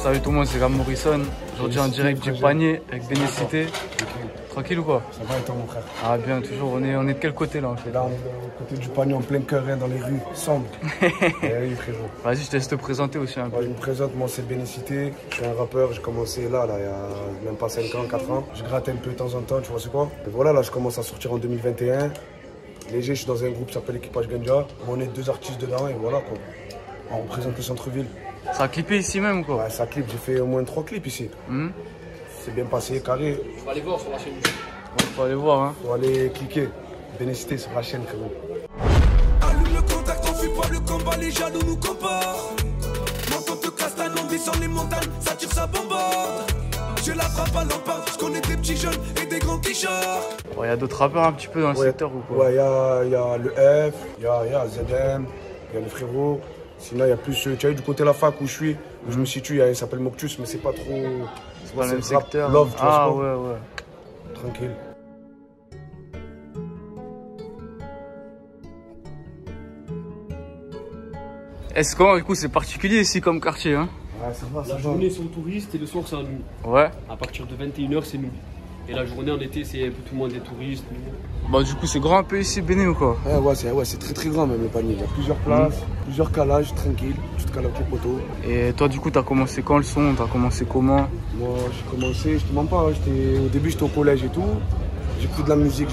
Salut tout le monde, c'est Gam Morrison. Aujourd'hui en direct du panier avec Bénécité. Tranquille ou quoi? Ça va et toi mon frère? Ah bien, toujours. On est de quel côté là en fait? Là on est au côté du panier en plein cœur, dans les rues, sombres. Eh oui frérot. Vas-y, je te laisse te présenter aussi un peu. Je me présente, moi c'est Bénécité. Je suis un rappeur, j'ai commencé là, il y a même pas 5 ans, 4 ans. Je gratte un peu de temps en temps, tu vois c'est quoi? Et voilà, là je commence à sortir en 2021. Léger, je suis dans un groupe qui s'appelle Équipage Ganja. On est 2 artistes dedans et voilà quoi. On représente le centre-ville. Ça a clippé ici même ou quoi? Ouais, ça clip, j'ai fait au moins 3 clips ici. C'est bien passé, carré. On va aller voir sur la chaîne. Faut aller voir hein. Faut aller cliquer. Bénécité sur la chaîne frérot. Allume le contact, on fuit pas le combat, les jaloux nous comparent. Menton te casse ta langue, descend les montagnes, ça tire, ça bombarde. Je la frappe à l'empare, je connais des petits jeunes et des grands guichards. Il y a d'autres rappeurs un petit peu dans le secteur ou quoi? Ouais, il y a le F, il y a ZM, il y a le frérot. Sinon, il y a plus, tu vois, du côté de la fac où je suis, où je me situe, il s'appelle Moctus, mais c'est pas trop. C'est pas le même secteur. Love, tu vois, ah ouais, ouais. Tranquille. Est-ce que du coup c'est particulier ici comme quartier hein? Ouais, ça va, ça La va. journée, c'est aux touristes et le soir, c'est à nous. Ouais. À partir de 21h, c'est nous. Et la journée, en été, c'est un peu tout le monde des touristes. Bah du coup c'est grand un peu ici Béné ou quoi? Ouais, c'est très très grand même le panier. Il y a plusieurs places, plusieurs calages, tranquille. Tu te cales avec les poteaux. Et toi du coup t'as commencé quand le son? T'as commencé comment? Moi, j'ai commencé, je te mens pas, au début j'étais au collège et tout. J'écoute de la musique.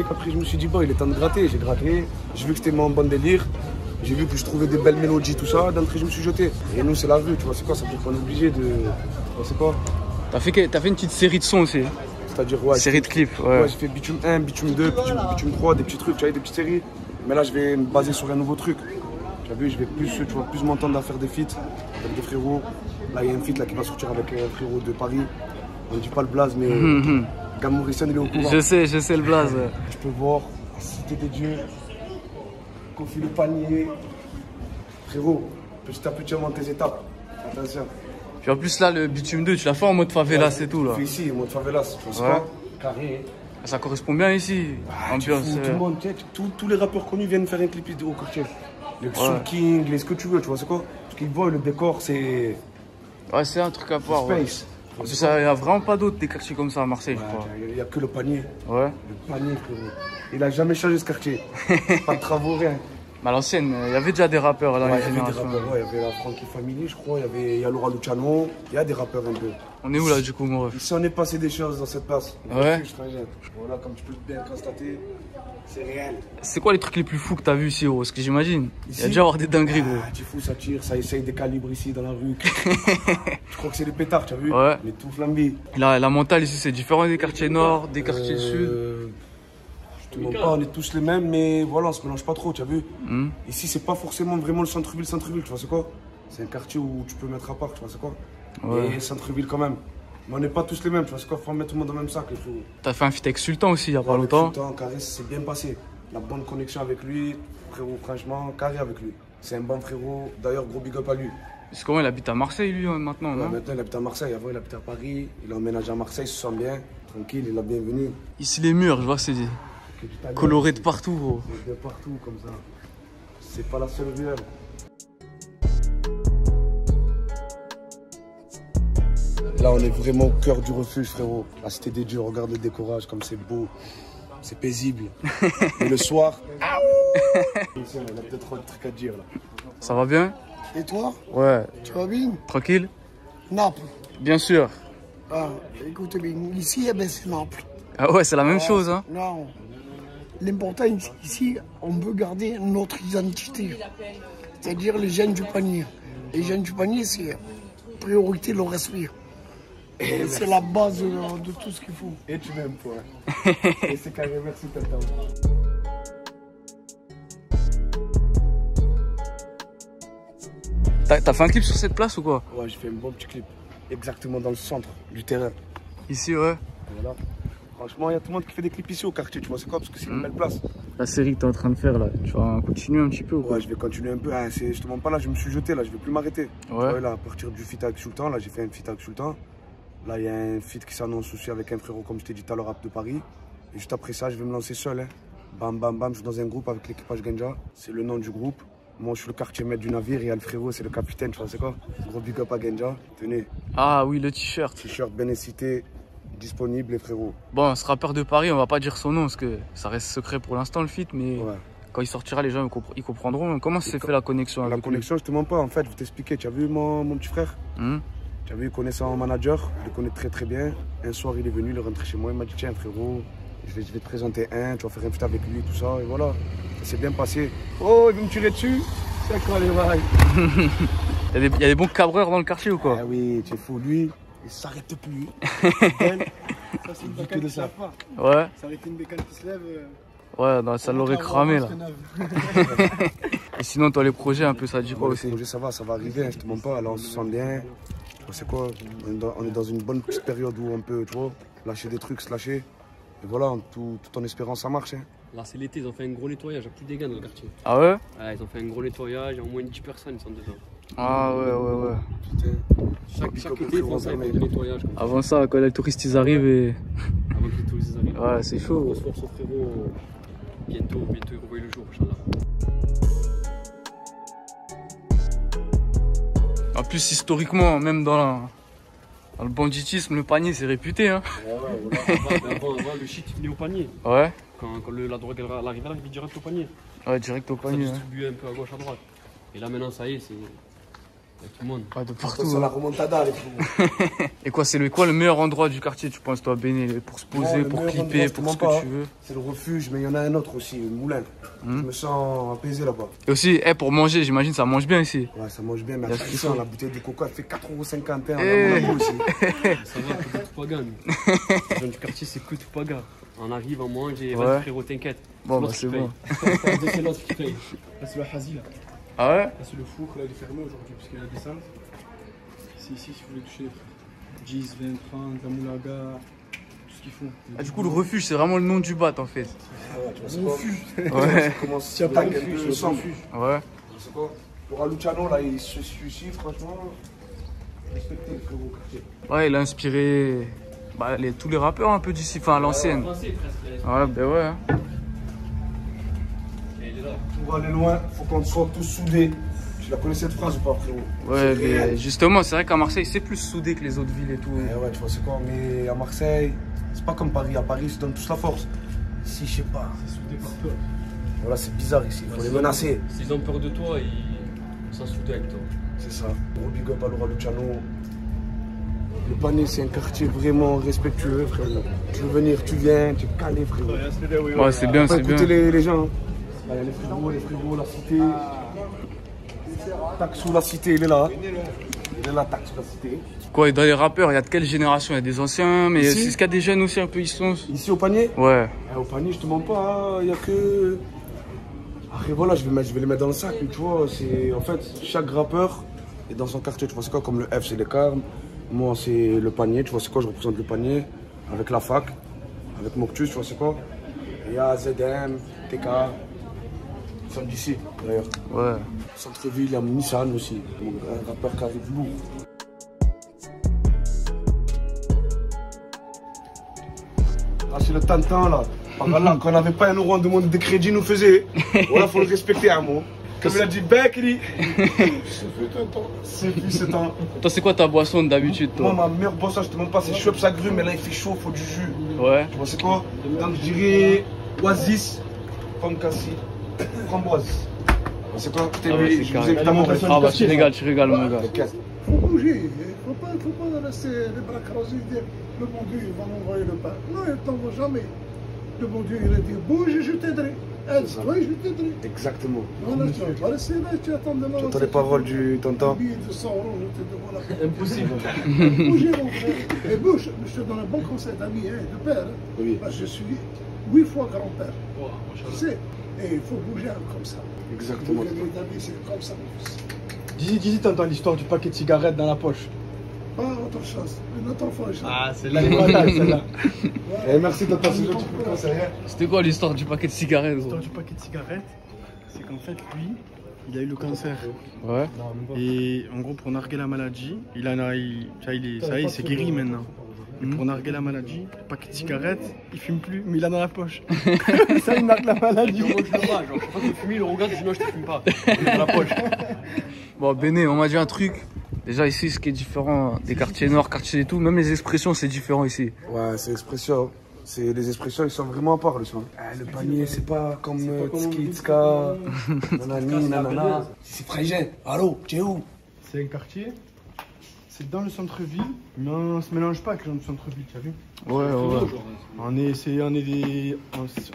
Après, je me suis dit, bon, il est temps de gratter. J'ai gratté. J'ai vu que c'était mon bon délire. J'ai vu que je trouvais des belles mélodies, tout ça. D'entrée, je me suis jeté. Et nous, c'est la rue, tu vois, c'est quoi? Ça veut dire qu'on est obligé de. Tu vois, c'est quoi? T'as fait une petite série de sons aussi? C'est-à-dire, ouais. Série de clips, ouais. Ouais, j'ai fait Bitume 1, Bitume 2, Bitume 3, des petits trucs, tu vois, des petites séries. Mais là, je vais me baser sur un nouveau truc. Tu as vu, je vais plus m'entendre à faire des feats avec des frérots. Là, il y a un feat là, qui va sortir avec un frérot de Paris. On ne dit pas le blaze, mais. Gam Morrison, il est au courant. Je sais le blaze. Tu peux voir la Cité des Dieux, Kofi le panier. Frérot, petit à petit, on monte tes étapes. Attention. Puis en plus là, le Bitume 2, tu l'as fait en mode favelas et tout là. Je fais ici, en mode favelas. Tu vois, Ouais. pas carré. Ça correspond bien ici. Ambiance. Tout le monde, tu sais, tous les rappeurs connus viennent faire un clip au quartier. Les Soul King, les ce que tu veux, tu vois, c'est quoi? Parce qu'ils voient le décor, c'est. Ouais, c'est un truc à part. Ouais. Space. En plus, il n'y a vraiment pas d'autres des quartiers comme ça à Marseille, je crois. Il n'y a que le panier. Ouais. Le panier, frérot. Il a jamais changé ce quartier. Pas de travaux, rien. Mais à l'ancienne, il y avait déjà des rappeurs dans les Il y avait des générations. rappeurs, il y avait la Frankie Family, je crois, il y a Laura Luciano, il y a des rappeurs un peu. On est où là du coup, mon ref? Ici, on est passé des choses dans cette place. Ouais. Voilà, comme tu peux bien constater, c'est réel. C'est quoi les trucs les plus fous que t'as vu ici, gros? Parce que j'imagine, il y Ici a déjà avoir des dingueries, gros. Ah, tu fous, ça tire, ça essaye des calibres ici dans la rue. Je crois que c'est des pétards, tu as vu? Ouais. Mais tout flambé. La mentale ici, c'est différent des quartiers nord, des quartiers sud. Je te mens pas, on est tous les mêmes, mais voilà, on se mélange pas trop, tu as vu? Ici, c'est pas forcément vraiment le centre-ville, tu vois, c'est quoi? C'est un quartier où tu peux mettre à part, tu vois, c'est quoi? Ouais. Et centre-ville quand même. Mais on n'est pas tous les mêmes, tu vois, c'est quoi? Faut mettre tout le monde dans le même sac, les fous. T'as fait un feat avec Sultan aussi, il y a pas Avec longtemps. Sultan, Carré, c'est bien passé. La bonne connexion avec lui, frérot, franchement, carré avec lui. C'est un bon frérot, d'ailleurs, gros big up à lui. Parce que comment il habite à Marseille, lui, maintenant, Ouais, non? maintenant, il habite à Marseille. Avant, il habitait à Paris. Il a emménagé à Marseille, il se sent bien, tranquille, il est la bienvenue. Ici, les murs, je vois, c'est coloré de partout, gros. De partout, comme ça. C'est pas la seule ruelle. Là, on est vraiment au cœur du refuge, frérot. La Cité des Dieux, regarde le décorage, comme c'est beau. C'est paisible. Et le soir, on a peut-être trop de trucs à dire, là. Ça va bien? Et toi, Ouais. tu vas bien? Tranquille? Naples. Bien sûr. Ah, écoute bien, ici, eh ben, c'est Naples. Ah ouais, c'est la même chose, hein? Non. L'important ici, on veut garder notre identité. C'est-à-dire les jeunes du panier. Les jeunes du panier, c'est priorité le respect. Et c'est la base de tout ce qu'il faut. Et tu m'aimes, toi. Et c'est carré, merci, Tata. T'as fait un clip sur cette place ou quoi? Ouais, j'ai fait un bon petit clip. Exactement dans le centre du terrain. Ici, ouais. Voilà. Franchement, il y a tout le monde qui fait des clips ici au quartier, tu vois, c'est quoi? Parce que c'est une belle place. La série que t'es en train de faire là, tu vas continuer un petit peu ou quoi? Ouais, je vais continuer un peu. Ah, je te mens pas, là, je me suis jeté, là, je vais plus m'arrêter. Ouais. Là, à partir du feat avec Sultan, là, j'ai fait un feat avec Sultan. Là, il y a un feat qui s'annonce aussi avec un frérot, comme je t'ai dit tout à l'heure, rap de Paris. Et juste après ça, je vais me lancer seul. Hein. Bam, bam, bam, je suis dans un groupe avec l'équipage Ganja. C'est le nom du groupe. Moi, je suis le quartier maître du navire. Il y a le frérot, c'est le capitaine, tu vois, c'est quoi? Gros big up à Genja. Tenez. Ah oui, le t-shirt. T-shirt Bénécité disponible, les frérots. Bon, ce rappeur de Paris, on va pas dire son nom parce que ça reste secret pour l'instant, le feat, mais Ouais. quand il sortira, les gens ils comprendront. Comment s'est fait la connexion La avec lui? connexion, je te mens pas. En fait, je vais t'expliquer. Tu as vu mon petit frère? Tu as vu, il connaît son manager. Il le connaît très très bien. Un soir, il est venu, il est rentré chez moi. Il m'a dit tiens, frérot, je vais te présenter un. Tu vas faire un feat avec lui, tout ça. Et voilà. Ça s'est bien passé. Oh, il veut me tirer dessus. C'est quoi les bails? Il y a des bons cabreurs dans le quartier ou quoi? Ah oui, tu es fou. Lui, il s'arrête plus. Ça, c'est une bécane qui se lève pas. Ouais. Ça aurait été une bécane qui se lève. Ouais, non, ça l'aurait cramé là. Et sinon, toi, les projets, un peu, ça dit quoi Le aussi? projet, ça va arriver, hein, je te mens pas. Là, on se sent bien. C'est quoi? On est dans une bonne petite période où on peut, tu vois, lâcher des trucs, se lâcher. Et voilà, tout en espérant ça marche. Hein. Là, c'est l'été, ils ont fait un gros nettoyage, il n'y a plus de dégâts dans le quartier. Ah ouais? Ouais, ils ont fait un gros nettoyage, il y a au moins 10 personnes qui sont dedans. Ah ouais. Putain. Chaque été, ils font ça, ils font du nettoyage. Comme ça. Avant ça, quand les touristes ils arrivent et. Avant que les touristes arrivent. Ouais, c'est chaud. On se force au frérot. Bientôt, ils revoient le jour, Inch'Allah. En plus, historiquement, même dans le banditisme, le panier c'est réputé. Hein. Avant, le shit il venait au panier. Ouais. Quand la drogue elle arrivait, elle arrivait direct au panier. Ouais, direct au Ça panier. distribuait un peu à gauche, à droite. Et là maintenant, ça y est, c'est. Il y a tout le monde. Ouais, de Toi, partout. c'est la Hein. remontada, les frérots. Et quoi, c'est le meilleur endroit du quartier, tu penses, toi, Béné, pour se poser, le pour meilleur clipper, endroit, pour ce je te mens que pas, tu veux. C'est le refuge, mais il y en a un autre aussi, le moulin. Je me sens apaisé là-bas. Et aussi, pour manger, j'imagine, ça mange bien ici. Ouais, ça mange bien, mais Il y a après ce qu'il ça, faut. la bouteille de coca, elle fait 4,51 €. Eh. On a aussi. Ça va, que de Toupaga, nous. Les gens du quartier, c'est que Toupaga. On arrive, on mange et Ouais. vas-y frérot, t'inquiète. Bon, bah l'autre c'est qui bon. paye. C'est l'autre qui paye. Là, c'est le Hazi, là. Ah ouais? Là, c'est le four, là, il est fermé aujourd'hui parce qu'il y a la descente. C'est ici, si vous voulez toucher les frères. 10, 20, 30, la moulaga, tout ce qu'ils font. Ah, du coup, le refuge, c'est vraiment le nom du bat en fait. C'est quoi? Ouais. Ça commence S'il n'y a pas de refuge, sans refuge. Ouais. C'est quoi? Laura Luciano, là, il se suicide, franchement. Respectez le frérot quartier. Ouais, il a inspiré tous les rappeurs un peu d'ici, enfin à l'ancienne. Français presque. Ouais, ben ouais. Hein. Et il est là. Pour aller loin, faut qu'on soit tous soudés. Tu la connais cette phrase ou pas, frérot? Ouais, mais justement, c'est vrai qu'à Marseille, c'est plus soudé que les autres villes et tout. Ouais, tu vois, c'est quoi? Mais à Marseille, c'est pas comme Paris. À Paris, ils se donnent tous la force. Ici, je sais pas. C'est soudé par peur. Voilà, c'est bizarre ici. Il faut les menacer. S'ils ont peur de toi, ils sont soudés avec toi. C'est ça. Gros big up à Laura Luciano. Le Panier, c'est un quartier vraiment respectueux, frérot. Tu veux venir, tu viens, tu es calé, frérot. Ouais, c'est bien, Faut c'est écouter bien. les gens. Hein. Là, il y a les frérots, la cité. Taxou, la cité, il est là. Il est là, Taxou, la cité. Quoi, et dans les rappeurs, il y a de quelle génération? Il y a des anciens, mais Ici est-ce qu'il y a des jeunes aussi un peu, ils sont. Ici, au Panier? Ouais. Au Panier, je te mens pas, il n'y a que. Après, voilà, je vais les mettre dans le sac, mais tu vois, c'est. En fait, chaque rappeur est dans son quartier, tu vois, c'est quoi? Comme le F, c'est les Carmes. Moi, c'est le Panier, tu vois, c'est quoi? Je représente le Panier avec la fac, avec Moctus, tu vois, c'est quoi? Il y a ZM, TK. Ils sont d'ici, d'ailleurs. Ouais. Centre-ville, il y a Nissan aussi, un rappeur qui arrive lourd. Ah, c'est le Tintin là. Par là, quand on n'avait pas 1 euro, on demandait des crédits, nous faisait. Voilà, faut le respecter à moi. Comme il a dit, Bekri. C'est plus ce temps. Toi, c'est quoi ta boisson d'habitude, Moi, toi? ma meilleure boisson, je te demande pas, c'est Schweppes agrumes, mais là, il fait chaud, faut du jus. Ouais. Tu vois, c'est quoi? Donc, je dirais Oasis, pomme cassis, framboise. C'est quoi? Ah ouais, c'est Je vous carré. invite à mon restaurant. Ah bah, tu régales, mon gars. Il faut bouger. Il ne faut pas rester les bras croisés et dire le bon Dieu il va m'envoyer le pain. Non, il ne t'envoie jamais. Le bon Dieu il a dit bouge et je t'aiderai. Aide-toi et je t'aiderai. Exactement. Voilà, tu vas pas rester là, tu attends demain. Tu entends les paroles du tonton? Un billet de 100 €, je te demande la Impossible. Bougez mon frère. Et bouge, je te donne un bon conseil d'ami, hein, de père. Hein. Oui. Parce que je suis 8 fois grand-père. Tu sais, et il faut bouger comme ça. Exactement. Bouger les amis, c'est comme ça. Dis, t'entends l'histoire du paquet de cigarettes dans la poche. Pas autre chose. Notre enfant, Celle-là, elle est banale, celle-là. Eh, merci tonton, c'est gentil pour le conseil. C'était quoi l'histoire du paquet de cigarettes, gros? L'histoire du paquet de cigarettes, c'est qu'en fait, lui, il a eu le cancer. Ouais. Et en gros, pour narguer la maladie, ça y est, c'est guéri maintenant. Et pour narguer la maladie, paquet de cigarettes, il fume plus, mais il a dans la poche. Ça, il nargue la maladie. Moi, je le vois, genre, quand il fume, il le regarde, je dis non, je te fume pas. Il est dans la poche. Bon, Béné, on m'a dit un truc. Déjà, ici, ce qui est différent des quartiers nord, quartiers et tout, même les expressions, c'est différent ici. Ouais, c'est l'expression. Les expressions, ils sont vraiment à part le son. Le panier, c'est pas comme Tski, Tska, nanani, nanana. C'est fragile. Allô, tu es où? C'est un quartier, c'est dans le centre-ville, mais on se mélange pas avec le centre-ville, tu as vu? Ouais.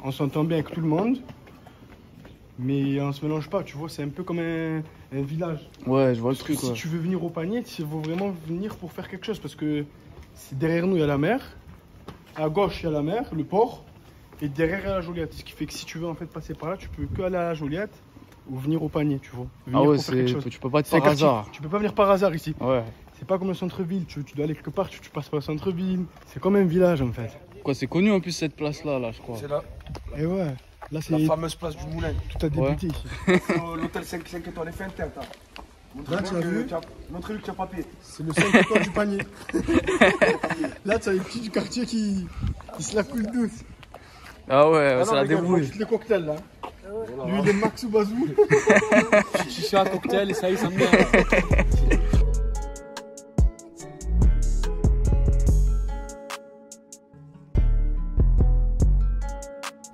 On s'entend bien avec tout le monde, mais on se mélange pas, tu vois, c'est un peu comme un village. Ouais, je vois le Parce que truc. si Ouais. tu veux venir au panier, il faut vraiment venir pour faire quelque chose, parce que derrière nous, il y a la mer, à gauche, il y a la mer, le port, et derrière, il y a la Joliette. Ce qui fait que si tu veux en fait passer par là, tu peux que aller à la Joliette ou venir au panier, tu vois. Venir Ah ouais, pour faire quelque chose. tu peux pas être C'est un par quartier, hasard. tu peux pas venir par hasard ici. Ouais. C'est pas comme le centre-ville, tu dois aller quelque part, tu passes par le centre-ville. C'est comme un village en fait. Quoi, c'est connu en plus cette place-là, là, je crois. C'est là, Et ouais, là c'est la fameuse place du Moulin. tout a débuté ici. L'hôtel 5 étoiles est fait interne. Là, tu as vu? Montrez-lui que tu as papier. C'est le 5 étoiles du panier. Là, tu as les petits du quartier qui se la coulent douce. Ah ouais, Ah c'est non, la regarde, débrouille. juste le cocktail là. Lui, il est Max ou Bazou. Chicha, cocktail, et ça y est, ça me met.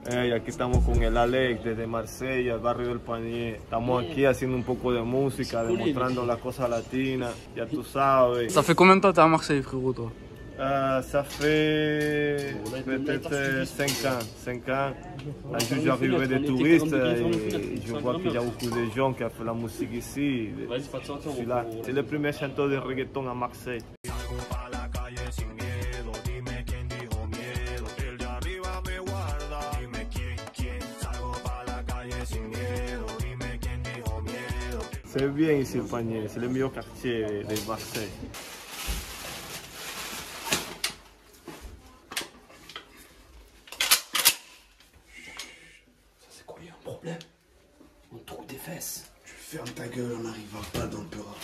Hey, aquí estamos con el Alex desde Marsella, el barrio del Panier. Estamos aquí haciendo un poco de música, demostrando las cosas latinas, ya tú sabes. Ça fait combien de temps t'es à Marseille, frérot, toi? Ça fait peut-être 5 ans. 5 ans. Là, je suis arrivé des touristes et je vois qu'il y a beaucoup de gens qui ont fait la musique ici. Vas-y, fais attention. Je suis là. C'est le premier chanteur de reggaeton à Marseille. C'est bien ici, le Panier. C'est le meilleur quartier de Marseille. C'est quoi, il y a un problème? On trouve des fesses. Tu fermes ta gueule, on n'arrive pas dans le Peura.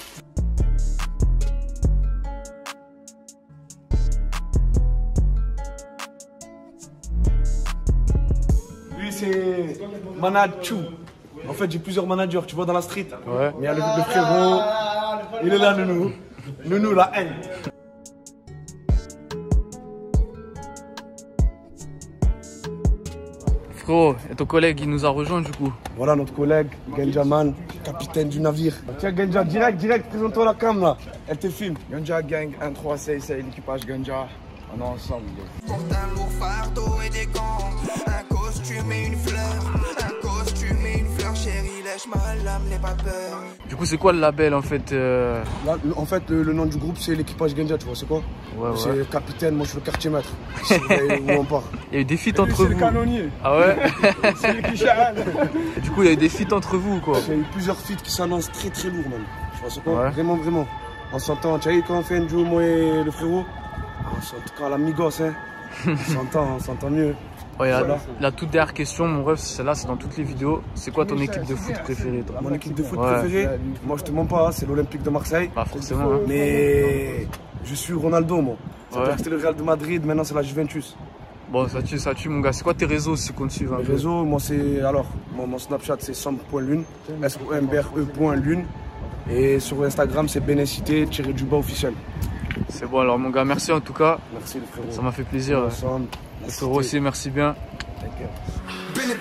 Lui, c'est Manachou. En fait, j'ai plusieurs managers, tu vois, dans la street. Ouais. Mais il y a le frérot, il est là, Nounou. Nounou, la haine. Frérot, et ton collègue, il nous a rejoint du coup. Voilà notre collègue, Genjaman, capitaine du navire. Tiens, Genja, direct, présente-toi la cam là. Elle te filme. Ganja Gang 1366, l'équipage Ganja, on est ensemble. Porte un lourd fardeau et des gants, un costume et une fleur, un costume et une fleur, chérie, lèche ma lame, n'aie pas peur. Du coup, c'est quoi le label en fait Là, en fait, le nom du groupe, c'est l'équipage Genja, tu vois, c'est quoi? Ouais, ouais. C'est capitaine, moi je suis le quartier maître. C'est où on part. Il y a eu des feats entre vous. canonnier. Ah ouais? C'est lui qui charade. Et du coup, il y a eu des feats entre vous quoi. Il y a eu plusieurs feats qui s'annoncent très lourds même. Tu vois, c'est quoi? Ouais. Vraiment. On s'entend, tu sais, quand on fait un duo, moi et le frérot, on s'entend, l'amigos, hein. On s'entend mieux. Ouais, Voilà. la toute dernière question, mon ref, celle-là, c'est dans toutes les vidéos. C'est quoi ton équipe de foot préférée toi? Mon équipe de foot Ouais. préférée, moi je te mens pas, c'est l'Olympique de Marseille. Bah forcément. Hein. Mais je suis Ronaldo, moi. Ouais. C'était le Real de Madrid, maintenant c'est la Juventus. Bon, ça tue mon gars. C'est quoi tes réseaux si qu'on te suive un Les peu? réseaux, moi c'est. Alors, mon Snapchat c'est sambre.lune, SOMBRE.lune. Et sur Instagram c'est Bénécité-du-bas officiel. C'est bon alors mon gars, merci en tout cas. Merci le frérot. Ça m'a fait plaisir. Ensemble. Le frérot aussi, merci bien. Béné,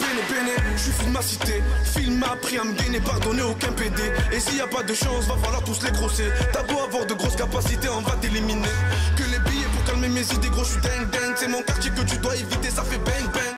je suis fou de ma cité. Film m'a appris à me gainer, pardonner aucun PD. Et s'il y a pas de chance, va falloir tous les grosser. T'as beau avoir de grosses capacités, on va t'éliminer. Que les billets pour calmer mes idées, gros, je suis dingue. C'est mon quartier que tu dois éviter, ça fait bang bang.